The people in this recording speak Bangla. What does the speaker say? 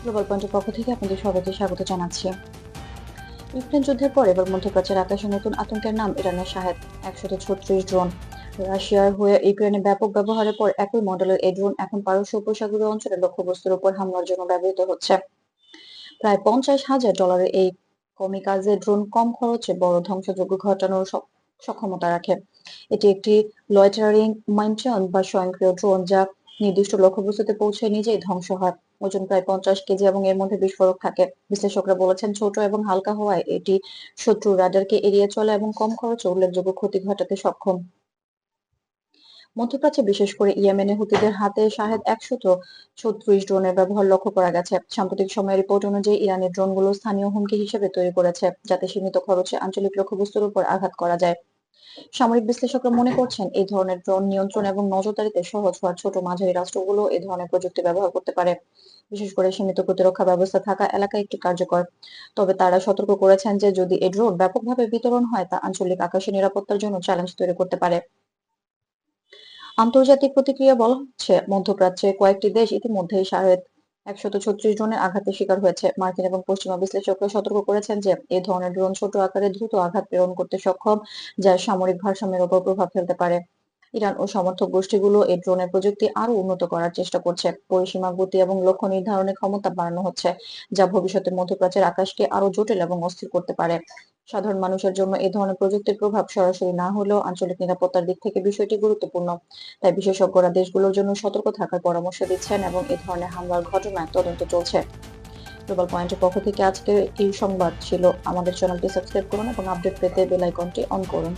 গ্লোবাল পয়েন্টের পক্ষ থেকে আপনাদের সবাইকে স্বাগত জানাচ্ছি। ইউক্রেন যুদ্ধের পর এবার মধ্যপ্রাচ্যের আকাশে নতুন আতঙ্কের নাম ইরানের শাহেদ 136 ড্রোন। রাশিয়ার হয়ে ইউক্রেনে ব্যাপক ব্যবহারের পর একই মডেলের এই ড্রোন এখন পারস্য উপসাগরীয় অঞ্চলে লক্ষ্যবস্তুর উপর হামলার জন্য ব্যবহৃত হচ্ছে। প্রায় $50,000 এই কমিকাজে ড্রোন কম খরচে বড় ধ্বংসযজ্ঞ ঘটানোর সক্ষমতা রাখে। এটি একটি লয়টারিং মাইন্টন বা স্বয়ংক্রিয় ড্রোন যা নির্দিষ্ট লক্ষ্যবস্তুতে পৌঁছে নিজেই ধ্বংস হয়। ওজন প্রায় 50 কেজি এবং এর মধ্যে বিস্ফোরক থাকে। বিশ্লেষকরা বলেছেন ছোট এবং হালকা হওয়ায় এটি শত্রুর রাডারকে এড়িয়ে চলে এবং কম খরচে উল্লেখযোগ্য ক্ষতি ঘটাতে সক্ষম। মধ্যপ্রাচ্যে বিশেষ করে ইয়েমেনে হুতিদের হাতে শাহেদ 136 ড্রোনের ব্যবহার লক্ষ্য করা গেছে। সাম্প্রতিক সময়ের রিপোর্ট অনুযায়ী ইরানের ড্রোনগুলো স্থানীয় হুমকি হিসেবে তৈরি করেছে, যাতে সীমিত খরচে আঞ্চলিক লক্ষ্যবস্তুর উপর আঘাত করা যায়। সামরিক বিশ্লেষকরা মনে করছেন এই ধরনের ড্রোন নিয়ন্ত্রণ এবং নজরদারিতে সহজ হওয়ার ছোট মাঝারি রাষ্ট্রগুলো এই ধরনের প্রযুক্তি ব্যবহার করতে পারে, বিশেষ করে সীমিত প্রতিরক্ষা ব্যবস্থা থাকা এলাকায় একটি কার্যকর। তবে তারা সতর্ক করেছেন যে যদি এই ড্রোন ব্যাপকভাবে বিতরণ হয় তা আঞ্চলিক আকাশে নিরাপত্তার জন্য চ্যালেঞ্জ তৈরি করতে পারে। আন্তর্জাতিক প্রতিক্রিয়া বলা হচ্ছে মধ্যপ্রাচ্যে কয়েকটি দেশ ইতিমধ্যেই শাহেদ 136 ড্রোনের আঘাতের শিকার হয়েছে। মার্কিন এবং পশ্চিমা বিশ্লেষকরা সতর্ক করেছেন যে এই ধরনের ড্রোন ছোট আকারে দ্রুত আঘাত প্রেরণ করতে সক্ষম, যা সামরিক ভারসাম্যের উপর প্রভাব ফেলতে পারে। ইরান ও সমর্থক গোষ্ঠীগুলো এই ড্রোনের প্রযুক্তি আরো উন্নত করার চেষ্টা করছে। পরিসীমা, গতি এবং লক্ষ্য নির্ধারণের ক্ষমতা বাড়ানো হচ্ছে, যা ভবিষ্যতে মধ্যপ্রাচ্যের আকাশকে আরো জটিল এবং অস্থির করতে পারে। সাধারণ মানুষের জন্য এই ধরনের প্রযুক্তির প্রভাব সরাসরি না হলেও আঞ্চলিক নিরাপত্তার দিক থেকে বিষয়টি গুরুত্বপূর্ণ। তাই বিশেষজ্ঞরা দেশগুলোর জন্য সতর্ক থাকার পরামর্শ দিচ্ছেন এবং এই ধরনের হামলার ঘটনায় তদন্ত চলছে। গ্লোবাল পয়েন্টের পক্ষ থেকে আজকের এই সংবাদ ছিল। আমাদের চ্যানেলটি সাবস্ক্রাইব করুন এবং আপডেট পেতে বেল আইকনটি অন করুন।